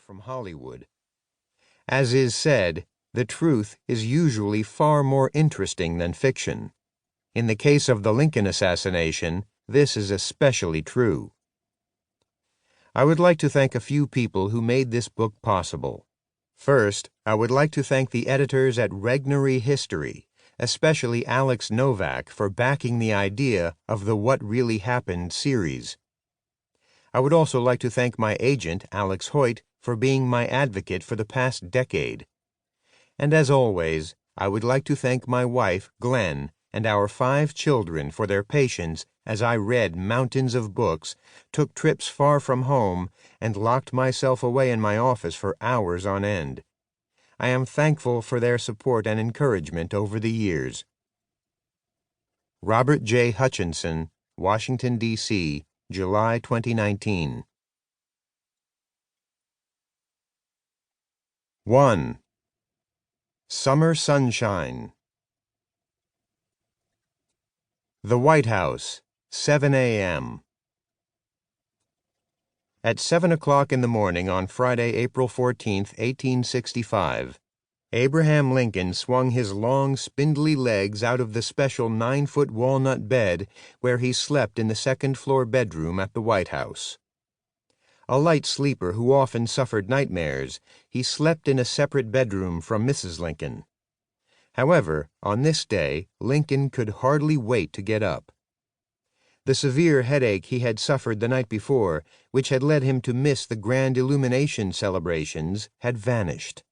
from Hollywood. As is said, the truth is usually far more interesting than fiction. In the case of the Lincoln assassination, this is especially true. I would like to thank a few people who made this book possible. First, I would like to thank the editors at Regnery History, especially Alex Novak, for backing the idea of the What Really Happened series. I would also like to thank my agent, Alex Hoyt, for being my advocate for the past decade. And as always, I would like to thank my wife, Glenn, and our 5 children for their patience as I read mountains of books, took trips far from home, and locked myself away in my office for hours on end. I am thankful for their support and encouragement over the years. Robert J. Hutchinson, Washington, D.C., July 2019. 1. Summer Sunshine. The White House, 7 a.m. At 7 o'clock in the morning on Friday, April 14, 1865, Abraham Lincoln swung his long, spindly legs out of the special 9-foot walnut bed where he slept in the second-floor bedroom at the White House. A light sleeper who often suffered nightmares, he slept in a separate bedroom from Mrs. Lincoln. However, on this day, Lincoln could hardly wait to get up. The severe headache he had suffered the night before, which had led him to miss the grand illumination celebrations, had vanished.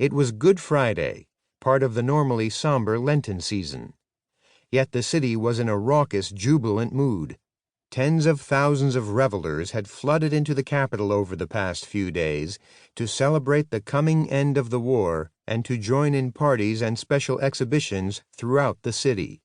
It was Good Friday, part of the normally somber Lenten season. Yet the city was in a raucous, jubilant mood. Tens of thousands of revelers had flooded into the Capitol over the past few days to celebrate the coming end of the war and to join in parties and special exhibitions throughout the city.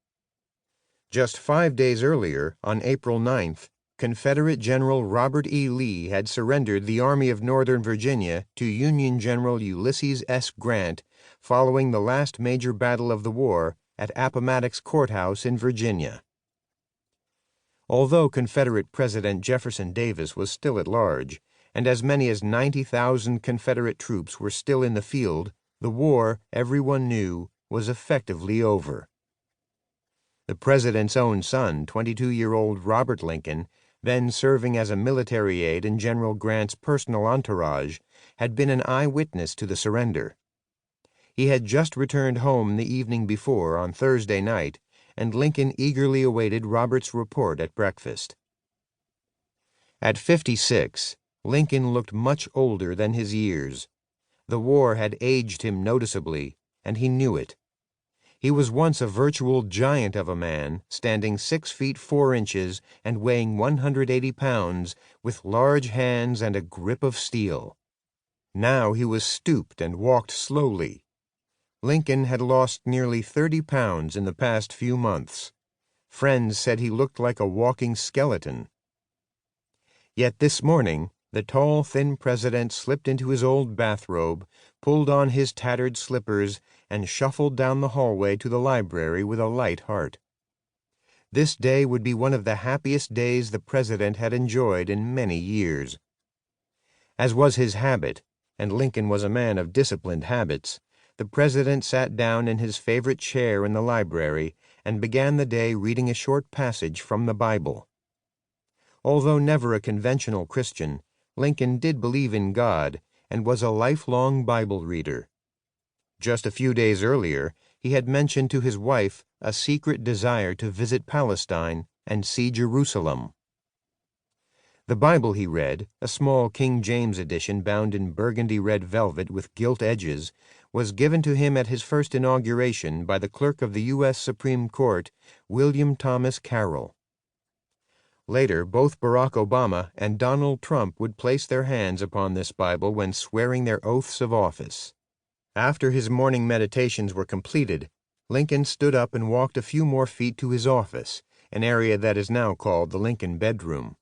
Just 5 days earlier, on April 9th, Confederate General Robert E. Lee had surrendered the Army of Northern Virginia to Union General Ulysses S. Grant following the last major battle of the war at Appomattox Courthouse in Virginia. Although Confederate President Jefferson Davis was still at large, and as many as 90,000 Confederate troops were still in the field, the war, everyone knew, was effectively over. The president's own son, 22-year-old Robert Lincoln, then serving as a military aide in General Grant's personal entourage, had been an eyewitness to the surrender. He had just returned home the evening before, on Thursday night, and Lincoln eagerly awaited Robert's report at breakfast. At 56, Lincoln looked much older than his years. The war had aged him noticeably, and he knew it. He was once a virtual giant of a man, standing 6 feet 4 inches and weighing 180 pounds, with large hands and a grip of steel. Now he was stooped and walked slowly. Lincoln had lost nearly 30 pounds in the past few months. Friends said he looked like a walking skeleton. Yet this morning, the tall, thin president slipped into his old bathrobe, pulled on his tattered slippers, and shuffled down the hallway to the library with a light heart. This day would be one of the happiest days the president had enjoyed in many years. As was his habit, and Lincoln was a man of disciplined habits, the president sat down in his favorite chair in the library and began the day reading a short passage from the Bible. Although never a conventional Christian, Lincoln did believe in God and was a lifelong Bible reader. Just a few days earlier, he had mentioned to his wife a secret desire to visit Palestine and see Jerusalem. The Bible he read, a small King James edition bound in burgundy red velvet with gilt edges, was given to him at his first inauguration by the clerk of the U.S. Supreme Court, William Thomas Carroll. Later, both Barack Obama and Donald Trump would place their hands upon this Bible when swearing their oaths of office. After his morning meditations were completed, Lincoln stood up and walked a few more feet to his office, an area that is now called the Lincoln bedroom.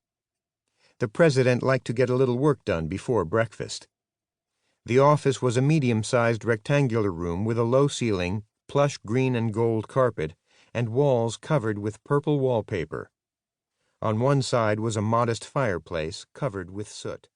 The president liked to get a little work done before breakfast. The office was a medium-sized rectangular room with a low ceiling, plush green and gold carpet, and walls covered with purple wallpaper. On one side was a modest fireplace covered with soot.